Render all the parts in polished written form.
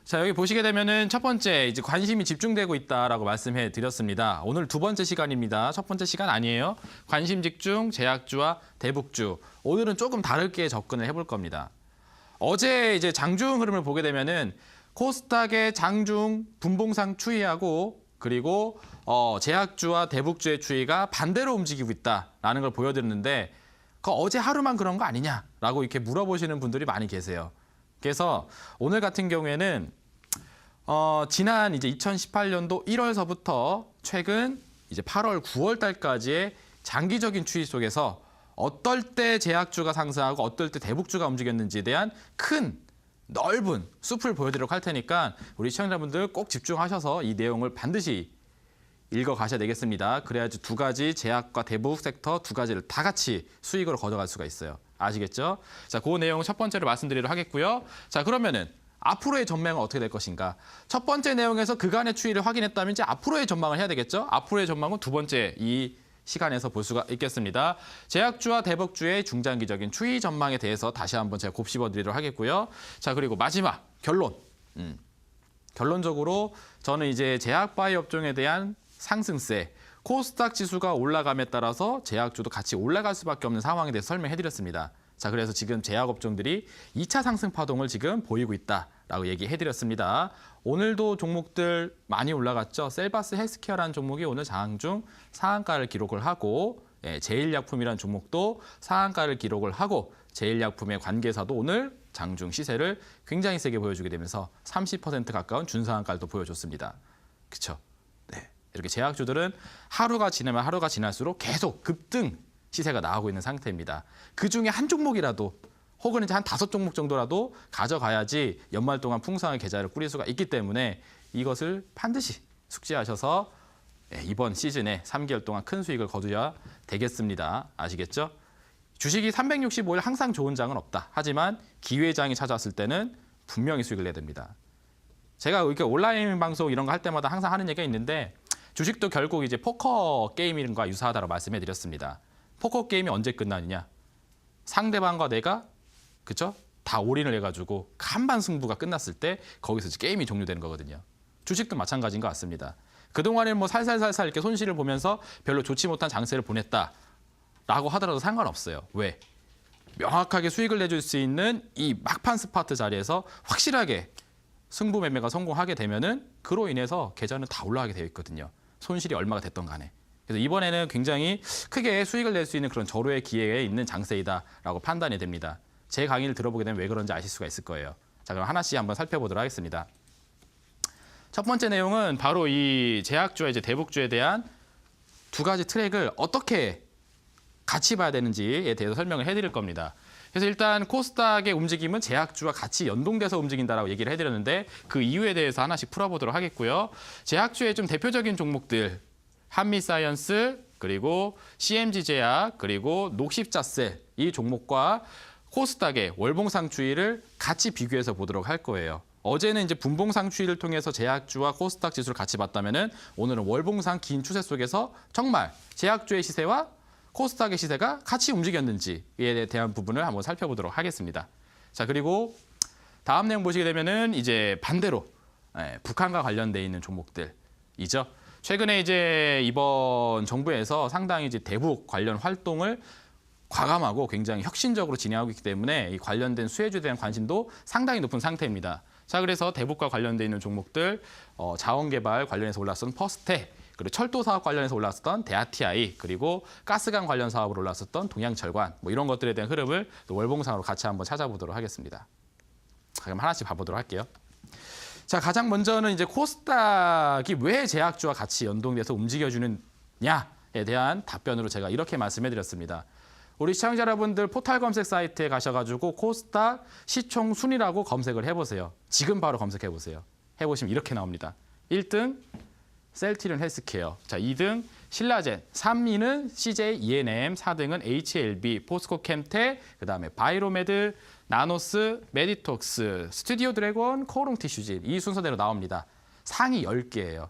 자, 여기 보시게 되면은 첫 번째 이제 관심이 집중되고 있다라고 말씀해 드렸습니다. 오늘 두 번째 시간입니다. 첫 번째 시간 아니에요. 관심 집중, 제약주와 대북주. 오늘은 조금 다르게 접근을 해볼 겁니다. 어제 이제 장중 흐름을 보게 되면은 코스닥의 장중 분봉상 추이하고 그리고 제약주와 대북주의 추이가 반대로 움직이고 있다라는 걸 보여드렸는데 그 어제 하루만 그런 거 아니냐라고 이렇게 물어보시는 분들이 많이 계세요. 그래서 오늘 같은 경우에는 지난 이제 2018년도 1월서부터 최근 이제 8월, 9월 달까지의 장기적인 추이 속에서 어떨 때 제약주가 상승하고 어떨 때 대북주가 움직였는지에 대한 큰 넓은 숲을 보여드리도록 할 테니까 우리 시청자분들 꼭 집중하셔서 이 내용을 반드시 읽어가셔야 되겠습니다. 그래야지 두 가지 제약과 대북 섹터 두 가지를 다 같이 수익으로 가져갈 수가 있어요. 아시겠죠? 자, 그 내용 첫 번째로 말씀드리도록 하겠고요. 자, 그러면은 앞으로의 전망은 어떻게 될 것인가? 첫 번째 내용에서 그간의 추이를 확인했다면 이제 앞으로의 전망을 해야 되겠죠? 앞으로의 전망은 두 번째 이 시간에서 볼 수가 있겠습니다. 제약주와 대북주의 중장기적인 추이 전망에 대해서 다시 한번 제가 곱씹어 드리도록 하겠고요. 자, 그리고 마지막 결론. 결론적으로 저는 이제 제약바이오 업종에 대한 상승세, 코스닥 지수가 올라감에 따라서 제약주도 같이 올라갈 수밖에 없는 상황에 대해서 설명해드렸습니다. 자, 그래서 지금 제약 업종들이 2차 상승 파동을 지금 보이고 있다라고 얘기해드렸습니다. 오늘도 종목들 많이 올라갔죠. 셀바스 헬스케어라는 종목이 오늘 장중 상한가를 기록을 하고 제일약품이라는 종목도 상한가를 기록을 하고 제일약품의 관계사도 오늘 장중 시세를 굉장히 세게 보여주게 되면서 30% 가까운 준상한가를 또 보여줬습니다. 그렇죠? 네. 이렇게 제약주들은 하루가 지나면 하루가 지날수록 계속 급등 시세가 나오고 있는 상태입니다. 그중에 한 종목이라도 혹은 이제 한 5종목 정도라도 가져가야지 연말 동안 풍성한 계좌를 꾸릴 수가 있기 때문에 이것을 반드시 숙지하셔서 이번 시즌에 3개월 동안 큰 수익을 거두셔야 되겠습니다. 아시겠죠? 주식이 365일 항상 좋은 장은 없다. 하지만 기회장이 찾아왔을 때는 분명히 수익을 내야 됩니다. 제가 이렇게 온라인 방송 이런 거 할 때마다 항상 하는 얘기가 있는데 주식도 결국 이제 포커 게임과 유사하다고 말씀해 드렸습니다. 포커 게임이 언제 끝나느냐? 상대방과 내가 그쵸? 다 올인을 해가지고 간반 승부가 끝났을 때 거기서 이제 게임이 종료되는 거거든요. 주식도 마찬가지인 것 같습니다. 그동안에 뭐 살살살살 이렇게 손실을 보면서 별로 좋지 못한 장세를 보냈다라고 하더라도 상관없어요. 왜? 명확하게 수익을 내줄 수 있는 이 막판 스파트 자리에서 확실하게 승부 매매가 성공하게 되면은 그로 인해서 계좌는 다 올라가게 되어 있거든요. 손실이 얼마가 됐던 간에. 그래서 이번에는 굉장히 크게 수익을 낼 수 있는 그런 절호의 기회에 있는 장세이다라고 판단이 됩니다. 제 강의를 들어보게 되면 왜 그런지 아실 수가 있을 거예요. 자, 그럼 하나씩 한번 살펴보도록 하겠습니다. 첫 번째 내용은 바로 이 제약주와 이제 대북주에 대한 두 가지 트랙을 어떻게 같이 봐야 되는지에 대해서 설명을 해드릴 겁니다. 그래서 일단 코스닥의 움직임은 제약주와 같이 연동돼서 움직인다라고 얘기를 해드렸는데 그 이유에 대해서 하나씩 풀어보도록 하겠고요. 제약주의 좀 대표적인 종목들 한미사이언스 그리고 CMG제약 그리고 녹십자셀 이 종목과 코스닥의 월봉상 추이를 같이 비교해서 보도록 할 거예요. 어제는 이제 분봉상 추이를 통해서 제약주와 코스닥 지수를 같이 봤다면은 오늘은 월봉상 긴 추세 속에서 정말 제약주의 시세와 코스닥의 시세가 같이 움직였는지에 대한 부분을 한번 살펴보도록 하겠습니다. 자, 그리고 다음 내용 보시게 되면은 이제 반대로 북한과 관련돼 있는 종목들이죠. 최근에 이제 이번 정부에서 상당히 이제 대북 관련 활동을 과감하고 굉장히 혁신적으로 진행하고 있기 때문에 이 관련된 수혜주에 대한 관심도 상당히 높은 상태입니다. 자, 그래서 대북과 관련돼 있는 종목들, 자원개발 관련해서 올랐던 퍼스텍, 그리고 철도 사업 관련해서 올랐었던 대아티아이, 그리고 가스관 관련 사업으로 올랐었던 동양철관, 뭐 이런 것들에 대한 흐름을 또 월봉상으로 같이 한번 찾아보도록 하겠습니다. 자, 그럼 하나씩 봐보도록 할게요. 자, 가장 먼저는 이제 코스닥이 왜 제약주와 같이 연동돼서 움직여주느냐에 대한 답변으로 제가 이렇게 말씀해드렸습니다. 우리 시청자 여러분들 포털 검색 사이트에 가셔가지고 코스닥 시총 순위라고 검색을 해보세요. 지금 바로 검색해보세요. 해보시면 이렇게 나옵니다. 1등 셀트리온 헬스케어, 자 2등 신라젠, 3위는 CJ E&M, 4등은 HLB, 포스코 캠텍, 그다음에 바이로메드, 나노스, 메디톡스, 스튜디오 드래곤, 코롱 티슈진 이 순서대로 나옵니다. 상위 10개예요.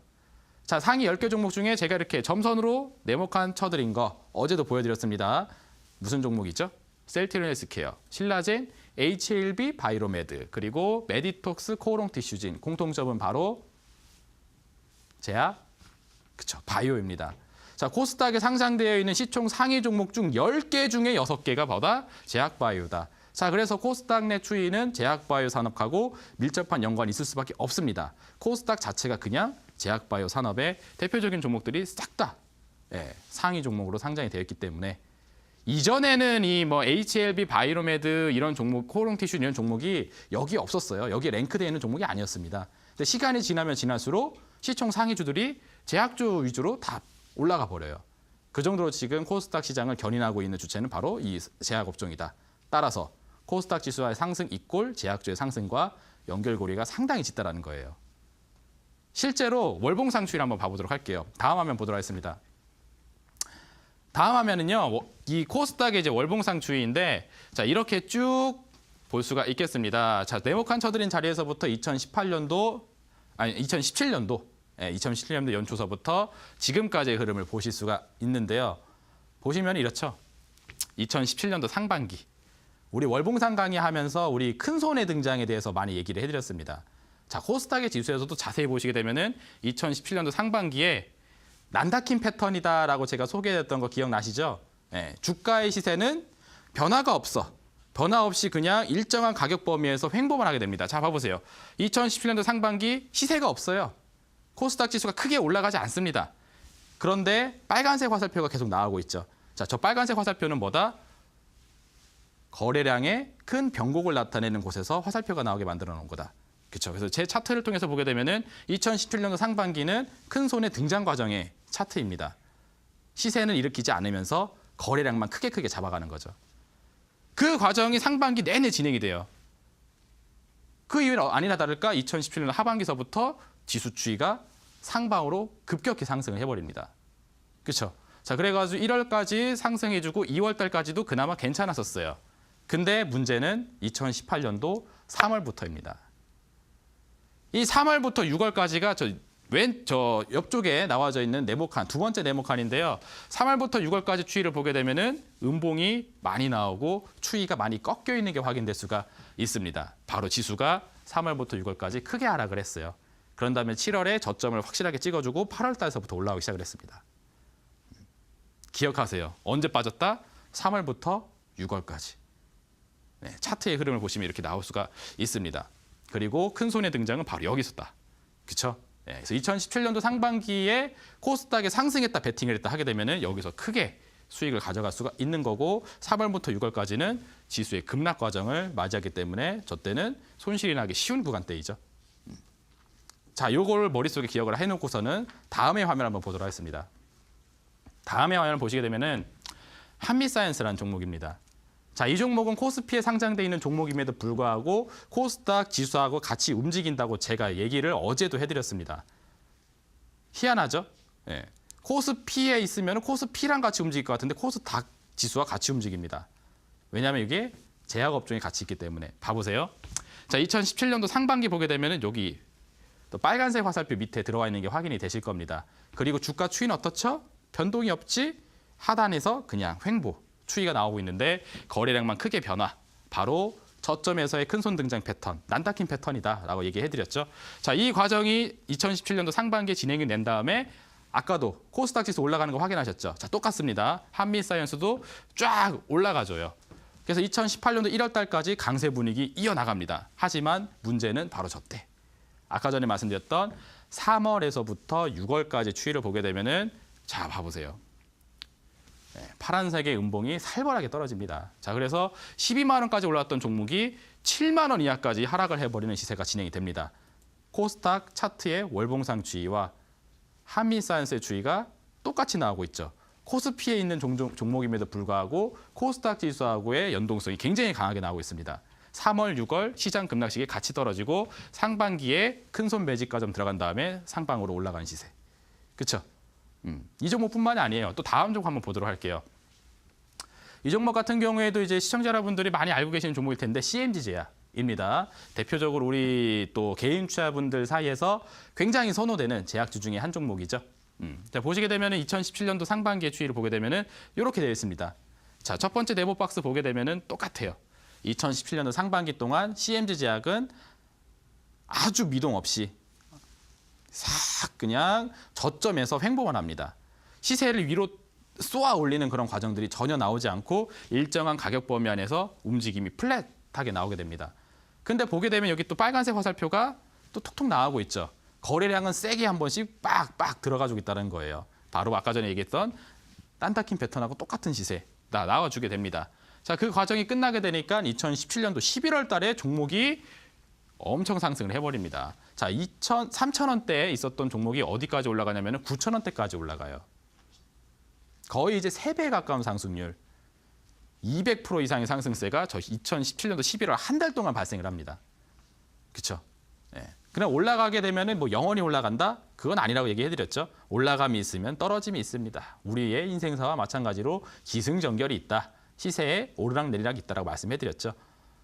자, 상위 10개 종목 중에 제가 이렇게 점선으로 네모칸 쳐드린 거 어제도 보여드렸습니다. 무슨 종목이죠? 셀트리온 헬스케어, 신라젠, HLB 바이로메드, 그리고 메디톡스 코오롱 티슈진. 공통점은 바로 제약, 그쵸, 바이오입니다. 자, 코스닥에 상장되어 있는 시총 상위 종목 중 10개 중에 6개가 뭐다? 제약 바이오다. 자, 그래서 코스닥 내 추이는 제약 바이오 산업하고 밀접한 연관이 있을 수밖에 없습니다. 코스닥 자체가 그냥 제약 바이오 산업의 대표적인 종목들이 싹 다 상위 종목으로 상장이 되어 있기 때문에 이전에는 이 뭐 HLB 바이로메드 이런 종목, 코오롱 티슈 이런 종목이 여기에 없었어요. 여기에 랭크되어 있는 종목이 아니었습니다. 근데 시간이 지나면 지날수록 시총 상위주들이 제약주 위주로 다 올라가 버려요. 그 정도로 지금 코스닥 시장을 견인하고 있는 주체는 바로 이 제약업종이다. 따라서 코스닥 지수와의 상승 이꼴 제약주의 상승과 연결고리가 상당히 짙다라는 거예요. 실제로 월봉상 추이를 한번 봐보도록 할게요. 다음 화면 보도록 하겠습니다. 다음 화면은요, 이 코스닥의 이제 월봉상 추이인데, 자, 이렇게 쭉 볼 수가 있겠습니다. 자, 네모칸 쳐드린 자리에서부터 2017년도 연초서부터 지금까지의 흐름을 보실 수가 있는데요. 보시면 이렇죠. 2017년도 상반기. 우리 월봉상 강의하면서 우리 큰손해 등장에 대해서 많이 얘기를 해드렸습니다. 자, 코스닥의 지수에서도 자세히 보시게 되면은 2017년도 상반기에 난다킨 패턴이다라고 제가 소개했던 거 기억나시죠? 주가의 시세는 변화가 없어. 변화 없이 그냥 일정한 가격 범위에서 횡보만 하게 됩니다. 자, 봐보세요. 2017년도 상반기 시세가 없어요. 코스닥 지수가 크게 올라가지 않습니다. 그런데 빨간색 화살표가 계속 나오고 있죠. 자, 저 빨간색 화살표는 뭐다? 거래량의 큰 변곡을 나타내는 곳에서 화살표가 나오게 만들어 놓은 거다. 그렇죠. 그래서 제 차트를 통해서 보게 되면은 2017년도 상반기는 큰 손의 등장 과정의 차트입니다. 시세는 일으키지 않으면서 거래량만 크게 잡아가는 거죠. 그 과정이 상반기 내내 진행이 돼요. 그 이유는 아니나 다를까 2017년 하반기서부터 지수 추이가 상방으로 급격히 상승을 해버립니다. 그렇죠. 자, 그래가지고 1월까지 상승해주고 2월 달까지도 그나마 괜찮았었어요. 근데 문제는 2018년도 3월부터입니다. 이 3월부터 6월까지가 저 옆쪽에 나와져 있는 네모칸, 두 번째 네모칸인데요. 3월부터 6월까지 추이를 보게 되면은 음봉이 많이 나오고 추이가 많이 꺾여 있는 게 확인될 수가 있습니다. 바로 지수가 3월부터 6월까지 크게 하락을 했어요. 그런 다음에 7월에 저점을 확실하게 찍어주고 8월 달서부터 올라오기 시작을 했습니다. 기억하세요. 언제 빠졌다? 3월부터 6월까지. 차트의 흐름을 보시면 이렇게 나올 수가 있습니다. 그리고 큰 손의 등장은 바로 여기서다. 그렇죠? 그래서 2017년도 상반기에 코스닥에 상승했다, 베팅을 했다 하게 되면은 여기서 크게 수익을 가져갈 수가 있는 거고 3월부터 6월까지는 지수의 급락 과정을 맞이하기 때문에 저 때는 손실이 나기 쉬운 구간대이죠. 자, 요걸 머릿속에 기억을 해놓고서는 다음의 화면 한번 보도록 하겠습니다. 다음의 화면을 보시게 되면은 한미사이언스라는 종목입니다. 자, 이 종목은 코스피에 상장돼 있는 종목임에도 불구하고 코스닥 지수하고 같이 움직인다고 제가 얘기를 어제도 해드렸습니다. 희한하죠? 코스피에 있으면 코스피랑 같이 움직일 것 같은데 코스닥 지수와 같이 움직입니다. 왜냐하면 이게 제약업종이 같이 있기 때문에. 봐보세요. 자, 2017년도 상반기 보게 되면 여기 또 빨간색 화살표 밑에 들어와 있는 게 확인이 되실 겁니다. 그리고 주가 추이는 어떻죠? 변동이 없지? 하단에서 그냥 횡보. 추이가 나오고 있는데 거래량만 크게 변화. 바로 저점에서의 큰손 등장 패턴, 난다킨 패턴이다라고 얘기해드렸죠. 자, 이 과정이 2017년도 상반기에 진행이 된 다음에 아까도 코스닥 지수 올라가는 거 확인하셨죠. 자, 똑같습니다. 한미사이언스도 쫙 올라가줘요. 그래서 2018년도 1월 달까지 강세 분위기 이어나갑니다. 하지만 문제는 바로 저때. 아까 전에 말씀드렸던 3월에서부터 6월까지 추이를 보게 되면은 자, 봐보세요. 파란색의 음봉이 살벌하게 떨어집니다. 자, 그래서 12만 원까지 올라왔던 종목이 7만 원 이하까지 하락을 해버리는 시세가 진행이 됩니다. 코스닥 차트의 월봉상 추이와 한미사이언스의 추이가 똑같이 나오고 있죠. 코스피에 있는 종목임에도 불구하고 코스닥 지수하고의 연동성이 굉장히 강하게 나오고 있습니다. 3월, 6월 시장 급락식이 같이 떨어지고 상반기에 큰손 매집가 좀 들어간 다음에 상방으로 올라가는 시세. 그렇죠? 이 종목뿐만이 아니에요. 또 다음 종목 한번 보도록 할게요. 이 종목 같은 경우에도 이제 시청자 여러분들이 많이 알고 계시는 종목일 텐데 CMG 제약입니다. 대표적으로 우리 또 개인 투자분들 사이에서 굉장히 선호되는 제약주 중에 한 종목이죠. 자, 보시게 되면 2017년도 상반기의 추이를 보게 되면 이렇게 되어 있습니다. 자, 첫 번째 네모 박스 보게 되면은 똑같아요. 2017년도 상반기 동안 CMG 제약은 아주 미동 없이 싹 그냥 저점에서 횡보만 합니다. 시세를 위로 쏘아 올리는 그런 과정들이 전혀 나오지 않고 일정한 가격 범위 안에서 움직임이 플랫하게 나오게 됩니다. 근데 보게 되면 여기 또 빨간색 화살표가 또 톡톡 나오고 있죠. 거래량은 세게 한 번씩 빡빡 들어가지고 있다는 거예요. 바로 아까 전에 얘기했던 딴타킨 패턴하고 똑같은 시세 나와주게 됩니다. 자, 그 과정이 끝나게 되니까 2017년도 11월 달에 종목이 엄청 상승을 해버립니다. 자, 3,000원대에 있었던 종목이 어디까지 올라가냐면 9,000원대까지 올라가요. 거의 이제 3배 가까운 상승률. 200% 이상의 상승세가 저 2017년도 11월 한 달 동안 발생을 합니다. 그렇죠? 예. 그냥 올라가게 되면은 뭐 영원히 올라간다? 그건 아니라고 얘기해드렸죠. 올라감이 있으면 떨어짐이 있습니다. 우리의 인생사와 마찬가지로 기승전결이 있다. 시세에 오르락내리락 있다라고 말씀해드렸죠.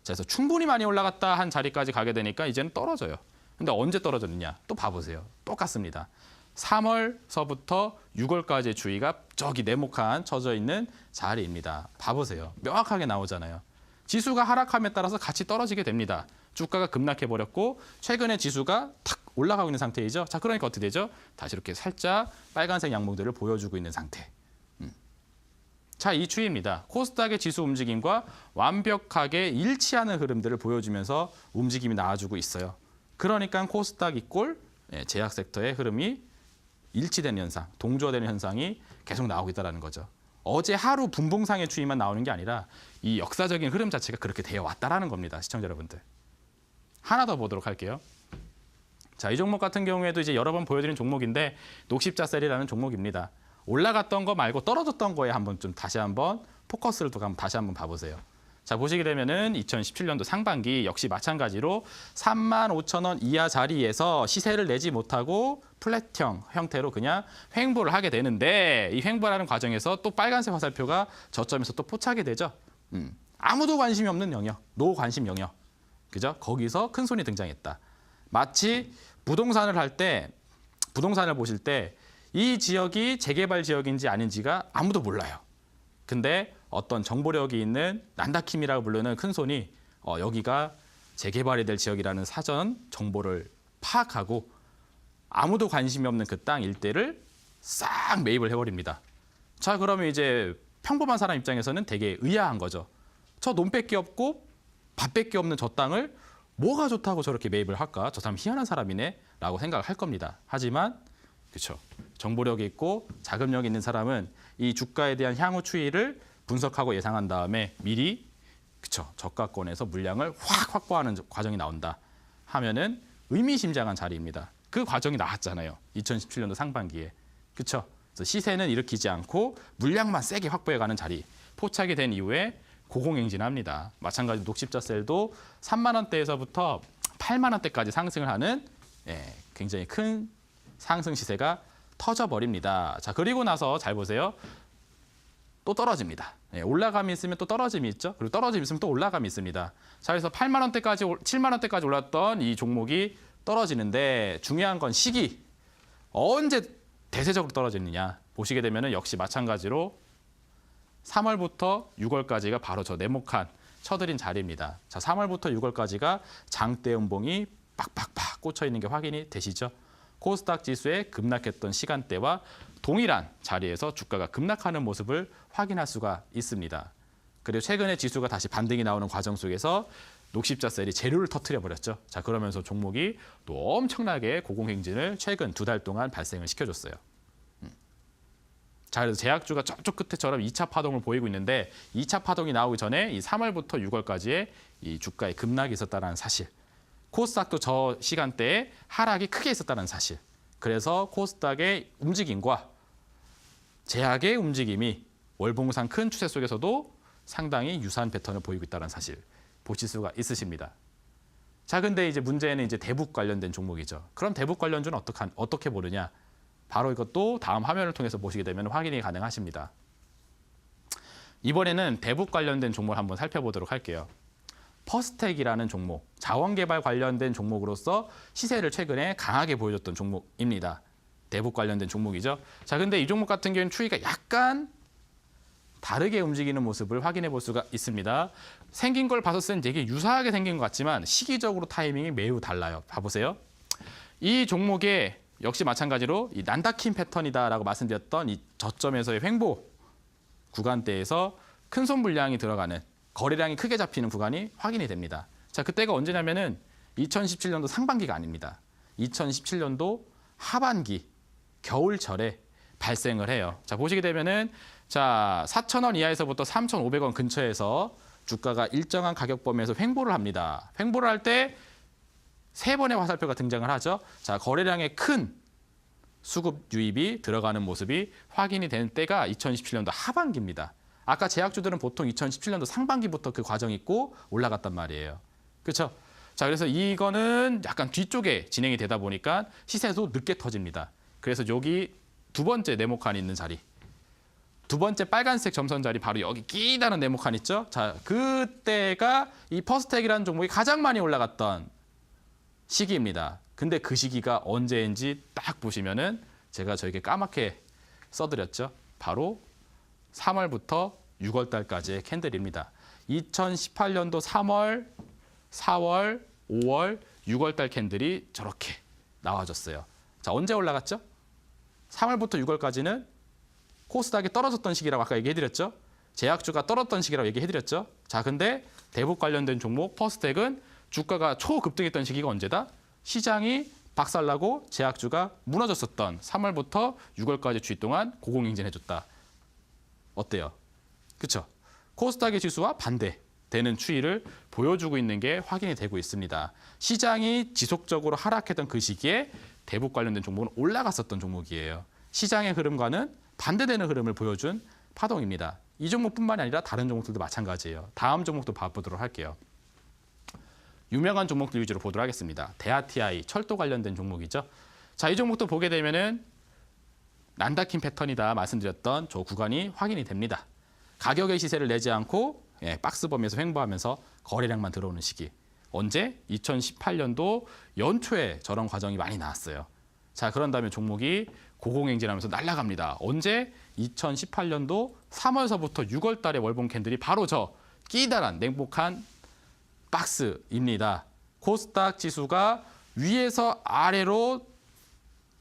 그래서 충분히 많이 올라갔다 한 자리까지 가게 되니까 이제는 떨어져요. 근데 언제 떨어졌느냐? 또 봐보세요. 똑같습니다. 3월서부터 6월까지의 주의가 저기 네모칸 쳐져 있는 자리입니다. 봐보세요. 명확하게 나오잖아요. 지수가 하락함에 따라서 같이 떨어지게 됩니다. 주가가 급락해버렸고 최근에 지수가 탁 올라가고 있는 상태이죠. 자, 그러니까 어떻게 되죠? 다시 이렇게 살짝 빨간색 양봉들을 보여주고 있는 상태. 자, 이 추이입니다. 코스닥의 지수 움직임과 완벽하게 일치하는 흐름들을 보여주면서 움직임이 나와주고 있어요. 그러니까 코스닥 이꼴 제약 섹터의 흐름이 일치되는 현상, 동조되는 현상이 계속 나오고 있다는 거죠. 어제 하루 분봉상의 추이만 나오는 게 아니라 이 역사적인 흐름 자체가 그렇게 되어 왔다라는 겁니다. 시청자 여러분들. 하나 더 보도록 할게요. 자, 이 종목 같은 경우에도 이제 여러 번 보여드린 종목인데 녹십자셀이라는 종목입니다. 올라갔던 거 말고 떨어졌던 거에 한번 좀 다시 한번 포커스를 두고 다시 한번 봐보세요. 자, 보시게 되면은 2017년도 상반기 역시 마찬가지로 35,000원 이하 자리에서 시세를 내지 못하고 플랫형 형태로 그냥 횡보를 하게 되는데 이 횡보하는 과정에서 또 빨간색 화살표가 저점에서 또 포착이 되죠. 아무도 관심이 없는 영역, 노 관심 영역. 그죠? 거기서 큰 손이 등장했다. 마치 부동산을 할 때, 부동산을 보실 때 이 지역이 재개발 지역인지 아닌지가 아무도 몰라요. 근데 어떤 정보력이 있는 난다킴이라고 부르는 큰 손이 여기가 재개발이 될 지역이라는 사전 정보를 파악하고 아무도 관심이 없는 그 땅 일대를 싹 매입을 해버립니다. 자, 그러면 이제 평범한 사람 입장에서는 되게 의아한 거죠. 저 논밖에 없고 밭밖에 없는 저 땅을 뭐가 좋다고 저렇게 매입을 할까? 저 사람 희한한 사람이네 라고 생각을 할 겁니다. 하지만 그렇죠. 정보력이 있고 자금력이 있는 사람은 이 주가에 대한 향후 추이를 분석하고 예상한 다음에 미리 그렇죠. 저가권에서 물량을 확 확보하는 과정이 나온다 하면은 의미심장한 자리입니다. 그 과정이 나왔잖아요. 2017년도 상반기에. 그렇죠. 그래서 시세는 일으키지 않고 물량만 세게 확보해가는 자리. 포착이 된 이후에 고공행진합니다. 마찬가지로 녹십자셀도 3만 원대에서부터 8만 원대까지 상승을 하는 굉장히 큰 상승 시세가 터져버립니다. 자, 그리고 나서 잘 보세요. 또 떨어집니다. 올라감이 있으면 또 떨어짐이 있죠. 그리고 떨어짐이 있으면 또 올라감이 있습니다. 자, 그래서 8만 원대까지, 7만 원대까지 올랐던 이 종목이 떨어지는데 중요한 건 시기. 언제 대세적으로 떨어지느냐. 보시게 되면 역시 마찬가지로 3월부터 6월까지가 바로 저 네모칸 쳐드린 자리입니다. 자, 3월부터 6월까지가 장대 음봉이 빡빡빡 꽂혀 있는 게 확인이 되시죠? 코스닥 지수의 급락했던 시간대와 동일한 자리에서 주가가 급락하는 모습을 확인할 수가 있습니다. 그리고 최근에 지수가 다시 반등이 나오는 과정 속에서 녹십자셀이 재료를 터뜨려 버렸죠. 자, 그러면서 종목이 또 엄청나게 고공행진을 최근 2달 동안 발생을 시켜줬어요. 자, 그래서 제약주가 저쪽 끝에처럼 2차 파동을 보이고 있는데 2차 파동이 나오기 전에 이 3월부터 6월까지의 이 주가의 급락이 있었다는 사실. 코스닥도 저 시간대에 하락이 크게 있었다는 사실. 그래서 코스닥의 움직임과 제약의 움직임이 월봉상 큰 추세 속에서도 상당히 유사한 패턴을 보이고 있다는 사실 보실 수가 있으십니다. 자, 근데 이제 문제는 이제 대북 관련된 종목이죠. 그럼 대북 관련주는 어떻게 보느냐? 바로 이것도 다음 화면을 통해서 보시게 되면 확인이 가능하십니다. 이번에는 대북 관련된 종목을 한번 살펴보도록 할게요. 퍼스텍이라는 종목, 자원개발 관련된 종목으로서 시세를 최근에 강하게 보여줬던 종목입니다. 대북 관련된 종목이죠. 자, 근데 이 종목 같은 경우는 추이가 약간 다르게 움직이는 모습을 확인해 볼 수가 있습니다. 생긴 걸 봤을 땐 되게 유사하게 생긴 것 같지만 시기적으로 타이밍이 매우 달라요. 봐보세요. 이 종목에 역시 마찬가지로 이 난다킨 패턴이다라고 말씀드렸던 이 저점에서의 횡보 구간대에서 큰 손 물량이 들어가는 거래량이 크게 잡히는 구간이 확인이 됩니다. 자, 그때가 언제냐면은 2017년도 상반기가 아닙니다. 2017년도 하반기 겨울철에 발생을 해요. 자, 보시게 되면은 자, 4,000원 이하에서부터 3,500원 근처에서 주가가 일정한 가격 범위에서 횡보를 합니다. 횡보를 할 때 세 번의 화살표가 등장을 하죠. 자, 거래량의 큰 수급 유입이 들어가는 모습이 확인이 되는 때가 2017년도 하반기입니다. 아까 제약주들은 보통 2017년도 상반기부터 그 과정이 있고 올라갔단 말이에요. 그렇죠? 자, 그래서 이거는 약간 뒤쪽에 진행이 되다 보니까 시세도 늦게 터집니다. 그래서 여기 두 번째 네모칸이 있는 자리, 두 번째 빨간색 점선 자리 바로 여기 끼다는 네모칸 있죠? 자, 그때가 이 퍼스텍이라는 종목이 가장 많이 올라갔던 시기입니다. 근데 그 시기가 언제인지 딱 보시면은 제가 저에게 까맣게 써드렸죠. 바로 3월부터 6월 달까지의 캔들입니다. 2018년도 3월, 4월, 5월, 6월 달 캔들이 저렇게 나와줬어요. 자, 언제 올라갔죠? 3월부터 6월까지는 코스닥이 떨어졌던 시기라고 아까 얘기해드렸죠. 제약주가 떨어졌던 시기라고 얘기해드렸죠. 자, 근데 대북 관련된 종목 퍼스텍은 주가가 초급등했던 시기가 언제다? 시장이 박살나고 제약주가 무너졌었던 3월부터 6월까지 주의 동안 고공행진해줬다. 어때요? 그렇죠? 코스닥의 지수와 반대되는 추이를 보여주고 있는 게 확인이 되고 있습니다. 시장이 지속적으로 하락했던 그 시기에 대북 관련된 종목은 올라갔었던 종목이에요. 시장의 흐름과는 반대되는 흐름을 보여준 파동입니다. 이 종목뿐만이 아니라 다른 종목들도 마찬가지예요. 다음 종목도 봐보도록 할게요. 유명한 종목들 위주로 보도록 하겠습니다. 대아TI, 철도 관련된 종목이죠. 자, 이 종목도 보게 되면은 난다킨 패턴이다 말씀드렸던 저 구간이 확인이 됩니다. 가격의 시세를 내지 않고 박스 범위에서 횡보하면서 거래량만 들어오는 시기. 언제? 2018년도 연초에 저런 과정이 많이 나왔어요. 자, 그런 다음에 종목이 고공행진하면서 날아갑니다. 언제? 2018년도 3월서부터 6월 달에 월봉 캔들이 바로 저 끼다란 냉복한 박스입니다. 코스닥 지수가 위에서 아래로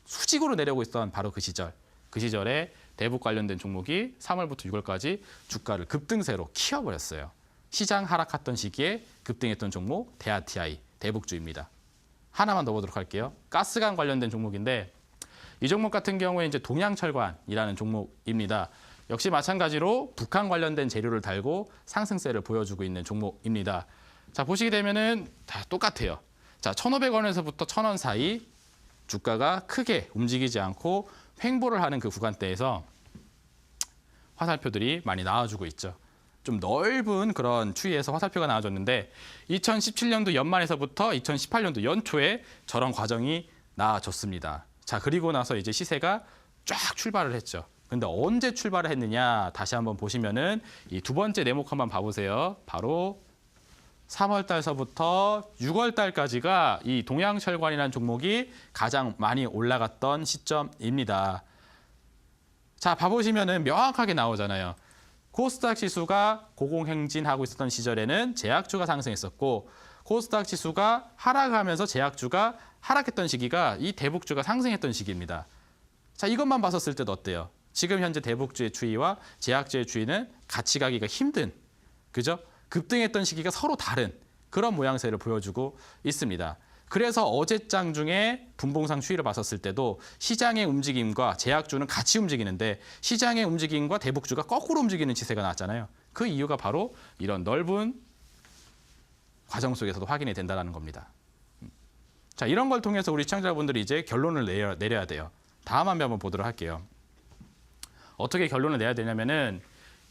수직으로 내려오고 있던 바로 그 시절. 그 시절에 대북 관련된 종목이 3월부터 6월까지 주가를 급등세로 키워버렸어요. 시장 하락했던 시기에 급등했던 종목 대아TI, 대북주입니다. 하나만 더 보도록 할게요. 가스관 관련된 종목인데 이 종목 같은 경우에 이제 동양철관이라는 종목입니다. 역시 마찬가지로 북한 관련된 재료를 달고 상승세를 보여주고 있는 종목입니다. 자, 보시게 되면은 다 똑같아요. 자, 1,500원에서부터 1,000원 사이 주가가 크게 움직이지 않고 횡보를 하는 그 구간대에서 화살표들이 많이 나와주고 있죠. 좀 넓은 그런 추이에서 화살표가 나와줬는데 2017년도 연말에서부터 2018년도 연초에 저런 과정이 나와줬습니다. 자, 그리고 나서 이제 시세가 쫙 출발을 했죠. 근데 언제 출발을 했느냐 다시 한번 보시면은 이 두 번째 네모칸만 봐보세요. 바로 3월 달서부터 6월 달까지가 이 동양철관이라는 종목이 가장 많이 올라갔던 시점입니다. 자, 봐보시면은 명확하게 나오잖아요. 코스닥 지수가 고공행진하고 있었던 시절에는 제약주가 상승했었고 코스닥 지수가 하락하면서 제약주가 하락했던 시기가 이 대북주가 상승했던 시기입니다. 자, 이것만 봤었을 때도 어때요? 지금 현재 대북주의 추이와 제약주의 추이는 같이 가기가 힘든, 그죠? 급등했던 시기가 서로 다른 그런 모양새를 보여주고 있습니다. 그래서 어제장 중에 분봉상 추이를 봤었을 때도 시장의 움직임과 제약주는 같이 움직이는데 시장의 움직임과 대북주가 거꾸로 움직이는 치세가 나왔잖아요. 그 이유가 바로 이런 넓은 과정 속에서도 확인이 된다는 겁니다. 자, 이런 걸 통해서 우리 시청자분들이 이제 결론을 내려야 돼요. 다음 한 번 한번 보도록 할게요. 어떻게 결론을 내야 되냐면은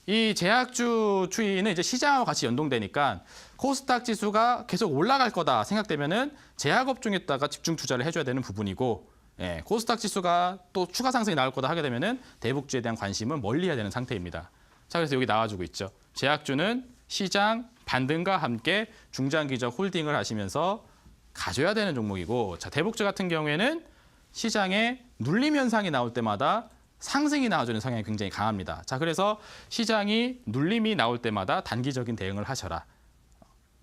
이 제약주 추이는 이제 시장하고 같이 연동되니까 코스닥 지수가 계속 올라갈 거다 생각되면은 제약업종에다가 집중 투자를 해줘야 되는 부분이고, 코스닥 지수가 또 추가 상승이 나올 거다 하게 되면은 대북주에 대한 관심은 멀리해야 되는 상태입니다. 자, 그래서 여기 나와주고 있죠. 제약주는 시장 반등과 함께 중장기적 홀딩을 하시면서 가져야 되는 종목이고, 자, 대북주 같은 경우에는 시장에 눌림 현상이 나올 때마다 상승이 나와주는 성향이 굉장히 강합니다. 자, 그래서 시장이 눌림이 나올 때마다 단기적인 대응을 하셔라.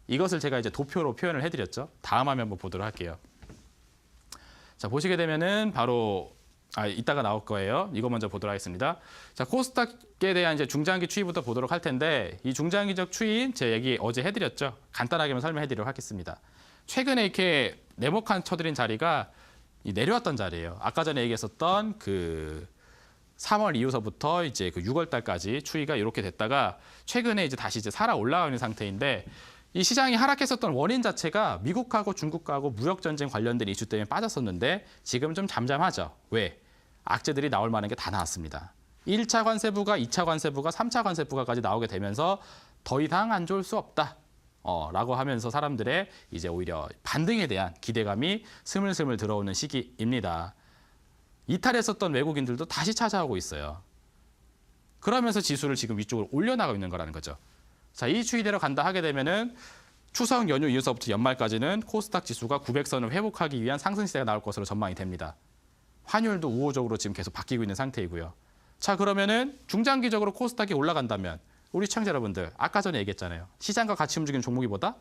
이것을 제가 이제 도표로 표현을 해드렸죠. 다음 화면 한번 보도록 할게요. 자, 보시게 되면은 바로 이따가 나올 거예요. 이거 먼저 보도록 하겠습니다. 자, 코스닥에 대한 이제 중장기 추이부터 보도록 할 텐데 이 중장기적 추이 제 얘기 어제 해드렸죠. 간단하게만 설명해드리도록 하겠습니다. 최근에 이렇게 네모칸 쳐드린 자리가 이 내려왔던 자리예요. 아까 전에 얘기했었던 그 3월 이후서부터 이제 그 6월 달까지 추이가 이렇게 됐다가 최근에 이제 다시 이제 살아 올라가는 상태인데 이 시장이 하락했었던 원인 자체가 미국하고 중국하고 무역 전쟁 관련된 이슈 때문에 빠졌었는데 지금 좀 잠잠하죠. 왜? 악재들이 나올 만한 게 다 나왔습니다. 1차 관세부가, 2차 관세부가, 3차 관세부가까지 나오게 되면서 더 이상 안 좋을 수 없다. 라고 하면서 사람들의 이제 오히려 반등에 대한 기대감이 스물스물 들어오는 시기입니다. 이탈했었던 외국인들도 다시 찾아오고 있어요. 그러면서 지수를 지금 위쪽으로 올려나가고 있는 거라는 거죠. 자, 이 추이대로 간다 하게 되면은 추석 연휴 이후서부터 연말까지는 코스닥 지수가 900선을 회복하기 위한 상승 시대가 나올 것으로 전망이 됩니다. 환율도 우호적으로 지금 계속 바뀌고 있는 상태이고요. 자, 그러면은 중장기적으로 코스닥이 올라간다면 우리 시청자 여러분들 아까 전에 얘기했잖아요. 시장과 같이 움직이는 종목이 뭐다?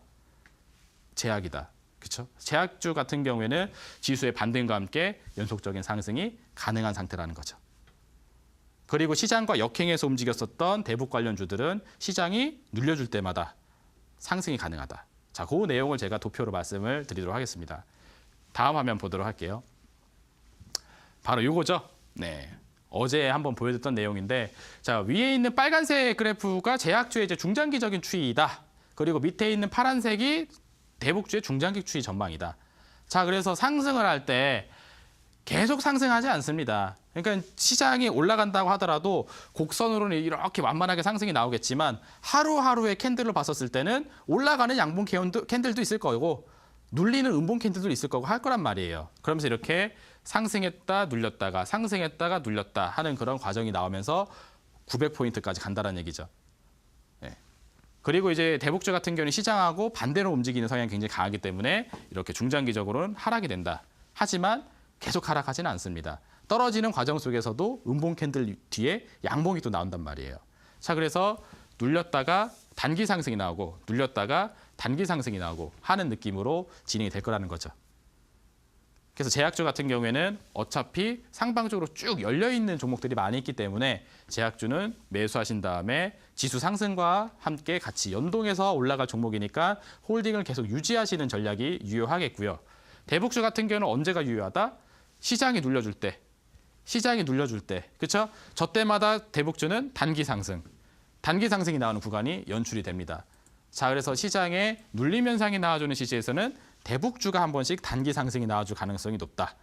제약이다. 그렇죠? 제약주 같은 경우에는 지수의 반등과 함께 연속적인 상승이 가능한 상태라는 거죠. 그리고 시장과 역행해서 움직였었던 대북 관련주들은 시장이 눌려줄 때마다 상승이 가능하다. 자, 그 내용을 제가 도표로 말씀을 드리도록 하겠습니다. 다음 화면 보도록 할게요. 바로 이거죠. 네. 어제 한번 보여줬던 내용인데, 자, 위에 있는 빨간색 그래프가 제약주의 이제 중장기적인 추이이다. 그리고 밑에 있는 파란색이 대북주의 중장기 추이 전망이다. 자, 그래서 상승을 할 때 계속 상승하지 않습니다. 그러니까 시장이 올라간다고 하더라도 곡선으로는 이렇게 완만하게 상승이 나오겠지만 하루하루의 캔들을 봤었을 때는 올라가는 양봉 캔들도 있을 거고 눌리는 음봉 캔들도 있을 거고 할 거란 말이에요. 그러면서 이렇게 상승했다 눌렸다가 상승했다가 눌렸다 하는 그런 과정이 나오면서 900포인트까지 간다는 얘기죠. 네. 그리고 이제 대북주 같은 경우는 시장하고 반대로 움직이는 성향이 굉장히 강하기 때문에 이렇게 중장기적으로는 하락이 된다. 하지만 계속 하락하지는 않습니다. 떨어지는 과정 속에서도 음봉 캔들 뒤에 양봉이 또 나온단 말이에요. 자, 그래서 눌렸다가 단기 상승이 나오고 눌렸다가 단기 상승이 나오고 하는 느낌으로 진행이 될 거라는 거죠. 그래서 제약주 같은 경우에는 어차피 상방적으로 쭉 열려있는 종목들이 많이 있기 때문에 제약주는 매수하신 다음에 지수 상승과 함께 같이 연동해서 올라갈 종목이니까 홀딩을 계속 유지하시는 전략이 유효하겠고요. 대북주 같은 경우는 언제가 유효하다? 시장이 눌려줄 때. 시장이 눌려줄 때. 그렇죠? 저 때마다 대북주는 단기 상승. 단기 상승이 나오는 구간이 연출이 됩니다. 자, 그래서 시장에 눌림 현상이 나와주는 시기에서는 대북주가 한 번씩 단기 상승이 나와줄 가능성이 높다.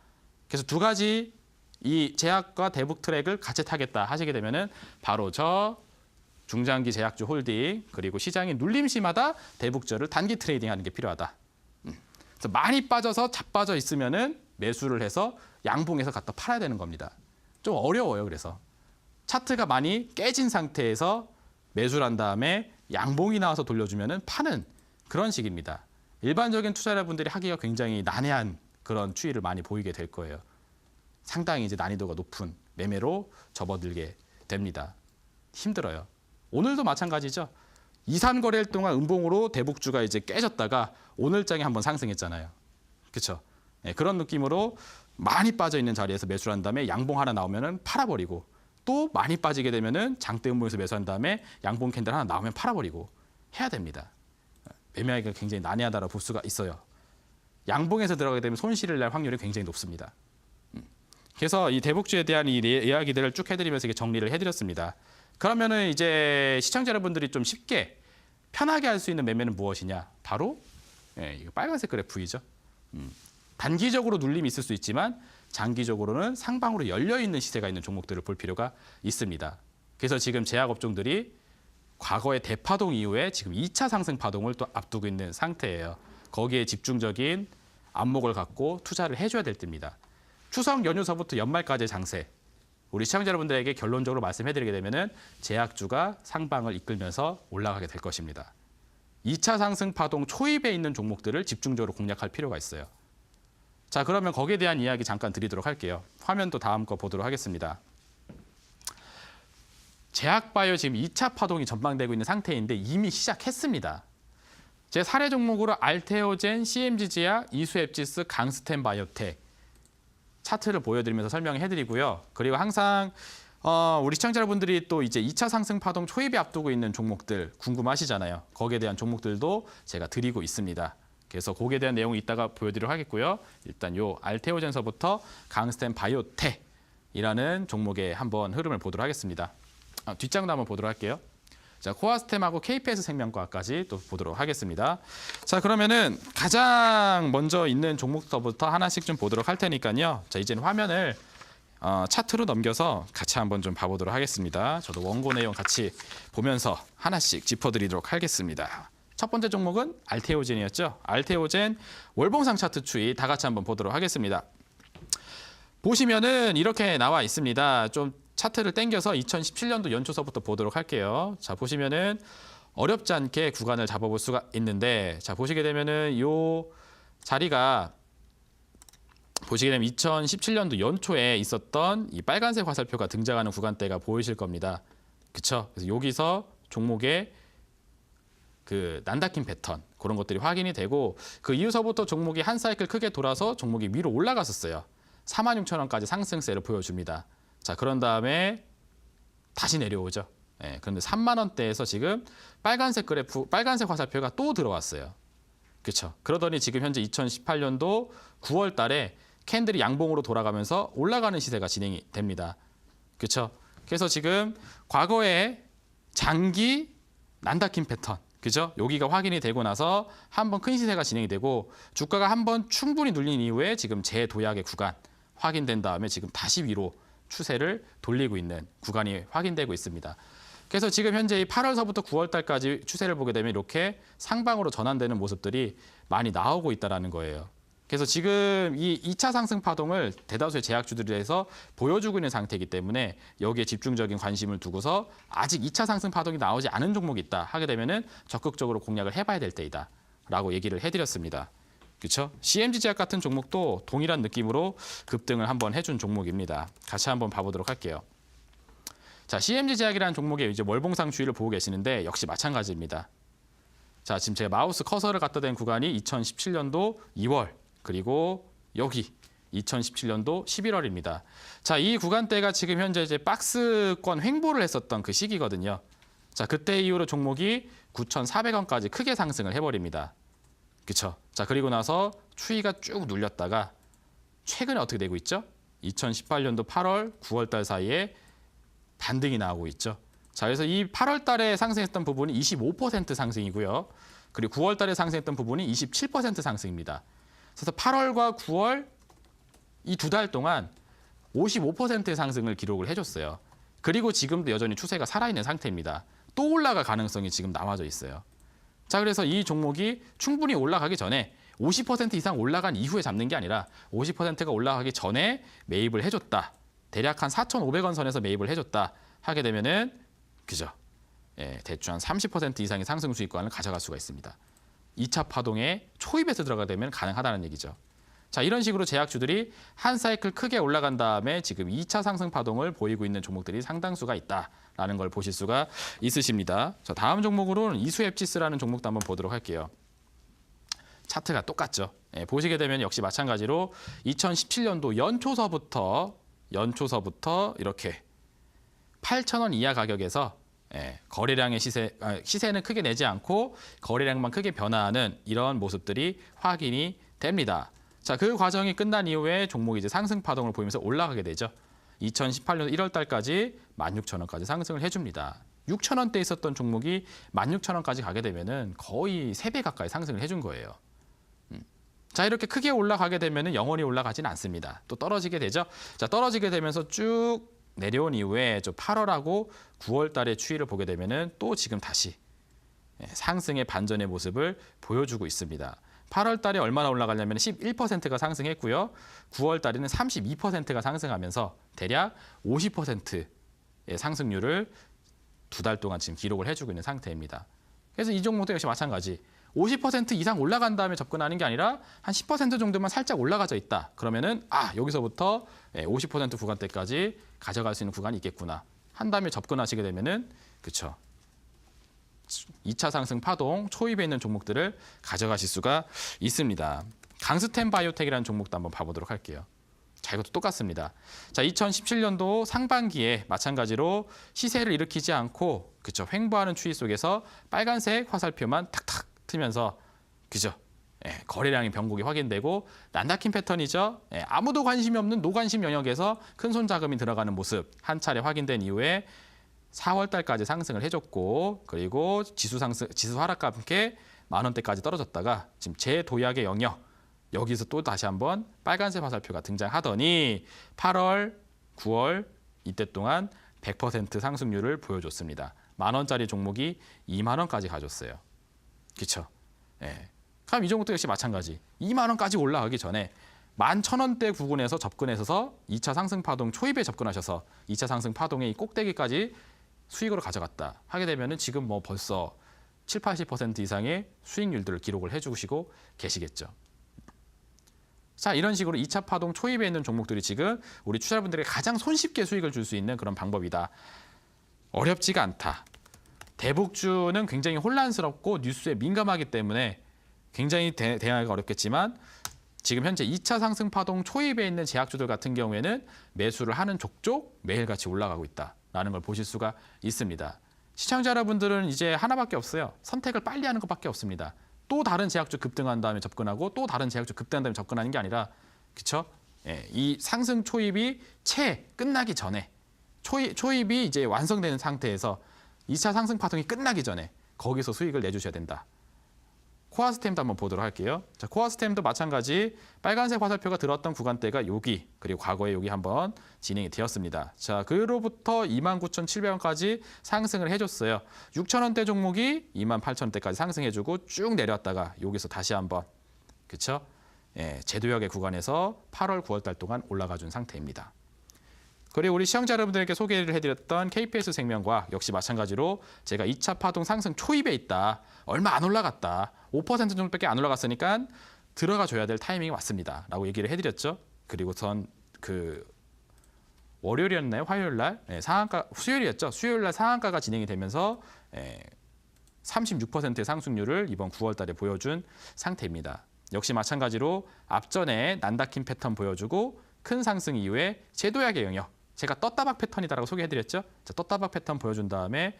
그래서 두 가지 이 제약과 대북 트랙을 같이 타겠다 하시게 되면은 바로 저 중장기 제약주 홀딩 그리고 시장이 눌림 시마다 대북주를 단기 트레이딩하는 게 필요하다. 그래서 많이 빠져서 자빠져 있으면은 매수를 해서 양봉에서 갖다 팔아야 되는 겁니다. 좀 어려워요. 그래서 차트가 많이 깨진 상태에서 매수를 한 다음에 양봉이 나와서 돌려주면은 파는 그런 식입니다. 일반적인 투자자분들이 하기가 굉장히 난해한 그런 추이를 많이 보이게 될 거예요. 상당히 이제 난이도가 높은 매매로 접어들게 됩니다. 힘들어요. 오늘도 마찬가지죠. 2, 3거래일 동안 음봉으로 대북주가 이제 깨졌다가 오늘장에 한번 상승했잖아요. 그렇죠? 네, 그런 느낌으로 많이 빠져 있는 자리에서 매수를 한 다음에 양봉 하나 나오면은 팔아버리고 또 많이 빠지게 되면은 장대 음봉에서 매수한 다음에 양봉 캔들 하나 나오면 팔아버리고 해야 됩니다. 매매하기가 굉장히 난해하다고 볼 수가 있어요. 양봉에서 들어가게 되면 손실을 낼 확률이 굉장히 높습니다. 그래서 이 대북주에 대한 이 이야기들을 쭉 해드리면서 이렇게 정리를 해드렸습니다. 그러면은 이제 시청자 여러분들이 좀 쉽게 편하게 할 수 있는 매매는 무엇이냐? 바로 이거 빨간색 그래프이죠. 단기적으로 눌림이 있을 수 있지만 장기적으로는 상방으로 열려있는 시세가 있는 종목들을 볼 필요가 있습니다. 그래서 지금 제약업종들이 과거의 대파동 이후에 지금 2차 상승 파동을 또 앞두고 있는 상태예요. 거기에 집중적인 안목을 갖고 투자를 해줘야 될 때입니다. 추석 연휴서부터 연말까지의 장세, 우리 시청자 여러분들에게 결론적으로 말씀해드리게 되면은 제약주가 상방을 이끌면서 올라가게 될 것입니다. 2차 상승 파동 초입에 있는 종목들을 집중적으로 공략할 필요가 있어요. 자, 그러면 거기에 대한 이야기 잠깐 드리도록 할게요. 화면 또 다음 거 보도록 하겠습니다. 제약바이오 지금 2차 파동이 전망되고 있는 상태인데 이미 시작했습니다. 제 사례 종목으로 알테오젠, CMG제약, 이수앱지스, 강스텐 바이오텍 차트를 보여드리면서 설명해드리고요. 그리고 항상 우리 시청자 여러분들이 또 이제 2차 상승 파동 초입에 앞두고 있는 종목들 궁금하시잖아요. 거기에 대한 종목들도 제가 드리고 있습니다. 그래서 거기에 대한 내용을 이따가 보여드리도록 하겠고요. 일단 요 알테오젠서부터 강스텐 바이오텍이라는 종목의 한번 흐름을 보도록 하겠습니다. 뒷장도 한번 보도록 할게요. 자, 코아스템하고 KPS 생명과까지 또 보도록 하겠습니다. 자, 그러면은 가장 먼저 있는 종목부터 하나씩 좀 보도록 할 테니까요. 자, 이제는 화면을 차트로 넘겨서 같이 한번 좀 봐보도록 하겠습니다. 저도 원고 내용 같이 보면서 하나씩 짚어드리도록 하겠습니다. 첫 번째 종목은 알테오젠이었죠. 알테오젠 월봉상 차트 추이 다 같이 한번 보도록 하겠습니다. 보시면은 이렇게 나와 있습니다. 좀 차트를 당겨서 2017년도 연초서부터 보도록 할게요. 자, 보시면은 어렵지 않게 구간을 잡아볼 수가 있는데, 자, 보시게 되면은 요 자리가 보시게 되면 2017년도 연초에 있었던 이 빨간색 화살표가 등장하는 구간대가 보이실 겁니다. 그렇죠? 그래서 여기서 종목의 그 난다킨 패턴 그런 것들이 확인이 되고 그 이후서부터 종목이 한 사이클 크게 돌아서 종목이 위로 올라갔었어요. 46,000원까지 상승세를 보여줍니다. 자, 그런 다음에 다시 내려오죠. 예, 그런데 3만 원대에서 지금 빨간색 그래프, 빨간색 화살표가 또 들어왔어요. 그렇죠. 그러더니 지금 현재 2018년도 9월 달에 캔들이 양봉으로 돌아가면서 올라가는 시세가 진행이 됩니다. 그렇죠. 그래서 지금 과거에 장기 난다킨 패턴, 그죠? 여기가 확인이 되고 나서 한번 큰 시세가 진행이 되고 주가가 한번 충분히 눌린 이후에 지금 재도약의 구간 확인된 다음에 지금 다시 위로 추세를 돌리고 있는 구간이 확인되고 있습니다. 그래서 지금 현재 이 8월서부터 9월 달까지 추세를 보게 되면 이렇게 상방으로 전환되는 모습들이 많이 나오고 있다는 거예요. 그래서 지금 이 2차 상승 파동을 대다수의 제약주들에서 보여주고 있는 상태이기 때문에 여기에 집중적인 관심을 두고서 아직 2차 상승 파동이 나오지 않은 종목이 있다 하게 되면은 적극적으로 공략을 해봐야 될 때이다 라고 얘기를 해드렸습니다. 그렇죠? CMG제약 같은 종목도 동일한 느낌으로 급등을 한번 해준 종목입니다. 같이 한번 봐보도록 할게요. 자, CMG제약이라는 종목의 이제 월봉상 추이를 보고 계시는데 역시 마찬가지입니다. 자, 지금 제가 마우스 커서를 갖다 댄 구간이 2017년도 2월 그리고 여기 2017년도 11월입니다. 자, 이 구간대가 지금 현재 이제 박스권 횡보를 했었던 그 시기거든요. 자, 그때 이후로 종목이 9,400원까지 크게 상승을 해버립니다. 그렇죠? 자, 그리고 나서 추이가 쭉 눌렸다가 최근에 어떻게 되고 있죠? 2018년도 8월, 9월 달 사이에 반등이 나오고 있죠. 자, 그래서 이 8월 달에 상승했던 부분이 25% 상승이고요. 그리고 9월 달에 상승했던 부분이 27% 상승입니다. 그래서 8월과 9월 이 두 달 동안 55%의 상승을 기록을 해줬어요. 그리고 지금도 여전히 추세가 살아있는 상태입니다. 또 올라갈 가능성이 지금 남아져 있어요. 자, 그래서 이 종목이 충분히 올라가기 전에 50% 이상 올라간 이후에 잡는 게 아니라 50%가 올라가기 전에 매입을 해줬다. 대략 한 4,500원 선에서 매입을 해줬다 하게 되면은 그죠? 예, 대충 한 30% 이상의 상승 수익권을 가져갈 수가 있습니다. 2차 파동에 초입에서 들어가게 되면 가능하다는 얘기죠. 자, 이런 식으로 제약주들이 한 사이클 크게 올라간 다음에 지금 2차 상승 파동을 보이고 있는 종목들이 상당수가 있다라는 걸 보실 수가 있으십니다. 자, 다음 종목으로는 이수앱지스라는 종목도 한번 보도록 할게요. 차트가 똑같죠. 예, 보시게 되면 역시 마찬가지로 2017년도 연초서부터 이렇게 8,000원 이하 가격에서 거래량의 시세는 크게 내지 않고 거래량만 크게 변화하는 이런 모습들이 확인이 됩니다. 자, 그 과정이 끝난 이후에 종목이 이제 상승 파동을 보이면서 올라가게 되죠. 2018년 1월 달까지 16,000원까지 상승을 해줍니다. 6,000원대 있었던 종목이 16,000원까지 가게 되면은 거의 3배 가까이 상승을 해준 거예요. 자, 이렇게 크게 올라가게 되면은 영원히 올라가지는 않습니다. 또 떨어지게 되죠. 자, 떨어지게 되면서 쭉 내려온 이후에 8월하고 9월 달의 추이를 보게 되면은 또 지금 다시 상승의 반전의 모습을 보여주고 있습니다. 8월 달에 얼마나 올라가냐면 11%가 상승했고요. 9월 달에는 32%가 상승하면서 대략 50%의 상승률을 두 달 동안 지금 기록을 해주고 있는 상태입니다. 그래서 이 종목도 역시 마찬가지. 50% 이상 올라간 다음에 접근하는 게 아니라 한 10% 정도만 살짝 올라가져 있다. 그러면은 여기서부터 50% 구간대까지 가져갈 수 있는 구간이 있겠구나. 한 다음에 접근하시게 되면은 그쵸. 2차 상승 파동 초입에 있는 종목들을 가져가실 수가 있습니다. 강스텐 바이오텍이라는 종목도 한번 봐보도록 할게요. 자, 이것도 똑같습니다. 자, 2017년도 상반기에 마찬가지로 시세를 일으키지 않고 그쵸. 횡보하는 추이 속에서 빨간색 화살표만 탁탁 트면서 그죠. 예, 거래량의 변곡이 확인되고 난다킨 패턴이죠. 예, 아무도 관심이 없는 노관심 영역에서 큰손 자금이 들어가는 모습 한 차례 확인된 이후에 4월 달까지 상승을 해줬고 그리고 지수 하락과 함께 10,000원대까지 떨어졌다가 지금 재도약의 영역 여기서 또 다시 한번 빨간색 화살표가 등장하더니 8월, 9월 이때 동안 100% 상승률을 보여줬습니다. 10,000원짜리 종목이 20,000원까지 가졌어요. 그렇죠? 예. 그럼 이 종목도 역시 마찬가지. 20,000원까지 올라가기 전에 11,000원대 구간에서 접근해서 2차 상승 파동 초입에 접근하셔서 2차 상승 파동의 이 꼭대기까지 수익으로 가져갔다 하게 되면은 지금 뭐 벌써 7, 80% 이상의 수익률들을 기록을 해주시고 계시겠죠. 자, 이런 식으로 2차 파동 초입에 있는 종목들이 지금 우리 투자자분들에게 가장 손쉽게 수익을 줄 수 있는 그런 방법이다. 어렵지가 않다. 대북주는 굉장히 혼란스럽고 뉴스에 민감하기 때문에 굉장히 대응하기가 어렵겠지만 지금 현재 2차 상승 파동 초입에 있는 제약주들 같은 경우에는 매수를 하는 족족 매일같이 올라가고 있다라는 걸 보실 수가 있습니다. 시청자 여러분들은 이제 하나밖에 없어요. 선택을 빨리 하는 것밖에 없습니다. 또 다른 제약주 급등한 다음에 접근하고 또 다른 제약주 급등한 다음에 접근하는 게 아니라 그렇죠? 예, 이 상승 초입이 채 끝나기 전에 초입이 이제 완성되는 상태에서 2차 상승 파동이 끝나기 전에 거기서 수익을 내주셔야 된다. 코아스템도 한번 보도록 할게요. 자, 코아스템도 마찬가지 빨간색 화살표가 들었던 구간대가 여기 그리고 과거에 여기 한번 진행이 되었습니다. 자, 그로부터 29,700원까지 상승을 해줬어요. 6,000원대 종목이 28,000원대까지 상승해주고 쭉 내려왔다가 여기서 다시 한번 그렇죠? 예, 제도역의 구간에서 8월, 9월 달 동안 올라가준 상태입니다. 그리고 우리 시청자 여러분들에게 소개를 해드렸던 KPS 생명과학 역시 마찬가지로 제가 2차 파동 상승 초입에 있다. 얼마 안 올라갔다. 5% 정도밖에 안 올라갔으니까 들어가 줘야 될 타이밍이 왔습니다. 라고 얘기를 해드렸죠. 그리고선 그 월요일이었나요? 화요일 날 상한가 수요일이었죠. 수요일 날 상한가가 진행이 되면서 36%의 상승률을 이번 9월 달에 보여준 상태입니다. 역시 마찬가지로 앞전에 난다킨 패턴 보여주고 큰 상승 이후에 제도약의 영역 제가 떴다박 패턴이다라고 소개해드렸죠. 자, 떴다박 패턴 보여준 다음에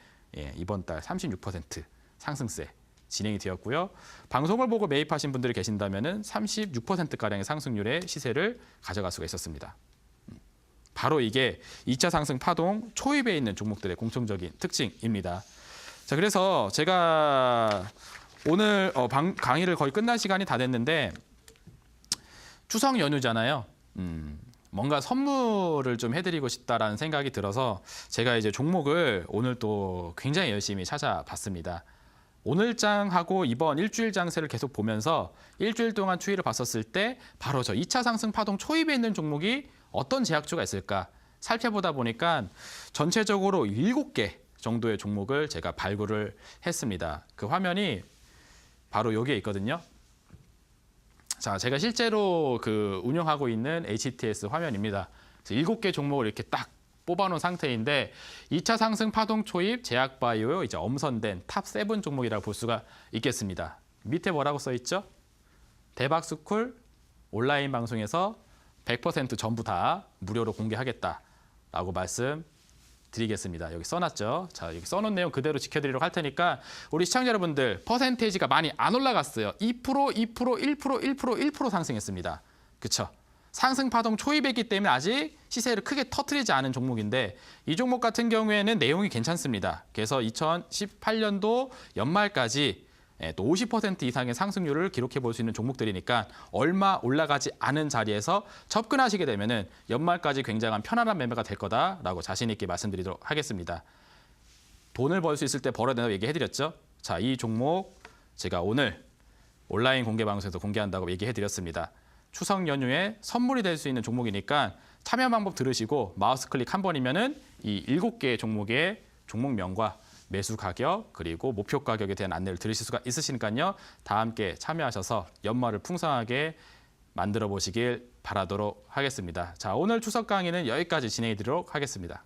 이번 달 36% 상승세 진행이 되었고요. 방송을 보고 매입하신 분들이 계신다면 36%가량의 상승률의 시세를 가져갈 수가 있었습니다. 바로 이게 2차 상승 파동 초입에 있는 종목들의 공통적인 특징입니다. 자, 그래서 제가 오늘 강의를 거의 끝날 시간이 다 됐는데 추석 연휴잖아요. 뭔가 선물을 좀 해드리고 싶다라는 생각이 들어서 제가 이제 종목을 오늘 또 굉장히 열심히 찾아봤습니다. 오늘장하고 이번 일주일 장세를 계속 보면서 일주일 동안 추이를 봤었을 때 바로 저 2차 상승 파동 초입에 있는 종목이 어떤 제약주가 있을까 살펴보다 보니까 전체적으로 7개 정도의 종목을 제가 발굴을 했습니다. 그 화면이 바로 여기에 있거든요. 자, 제가 실제로 그 운영하고 있는 HTS 화면입니다. 7개 종목을 이렇게 딱 뽑아놓은 상태인데 2차 상승 파동 초입 제약바이오 이제 엄선된 탑 7 종목이라고 볼 수가 있겠습니다. 밑에 뭐라고 써 있죠? 대박스쿨 온라인 방송에서 100% 전부 다 무료로 공개하겠다라고 말씀드리겠습니다. 여기 써놨죠. 자, 여기 써놓은 내용 그대로 지켜드리도록 할 테니까 우리 시청자 여러분들 퍼센테이지가 많이 안 올라갔어요. 2%, 2%, 1%, 1%, 1% 상승했습니다. 그렇죠? 상승 파동 초입이기 때문에 아직 시세를 크게 터뜨리지 않은 종목인데 이 종목 같은 경우에는 내용이 괜찮습니다. 그래서 2018년도 연말까지 또 50% 이상의 상승률을 기록해 볼 수 있는 종목들이니까 얼마 올라가지 않은 자리에서 접근하시게 되면은 연말까지 굉장한 편안한 매매가 될 거다라고 자신 있게 말씀드리도록 하겠습니다. 돈을 벌 수 있을 때 벌어야 된다고 얘기해드렸죠. 자, 이 종목 제가 오늘 온라인 공개 방송에서 공개한다고 얘기해드렸습니다. 추석 연휴에 선물이 될 수 있는 종목이니까 참여 방법 들으시고 마우스 클릭 한 번이면은 이 7개의 종목의 종목명과 매수 가격 그리고 목표 가격에 대한 안내를 들으실 수가 있으시니까요. 다 함께 참여하셔서 연말을 풍성하게 만들어 보시길 바라도록 하겠습니다. 자, 오늘 추석 강의는 여기까지 진행해 드리도록 하겠습니다.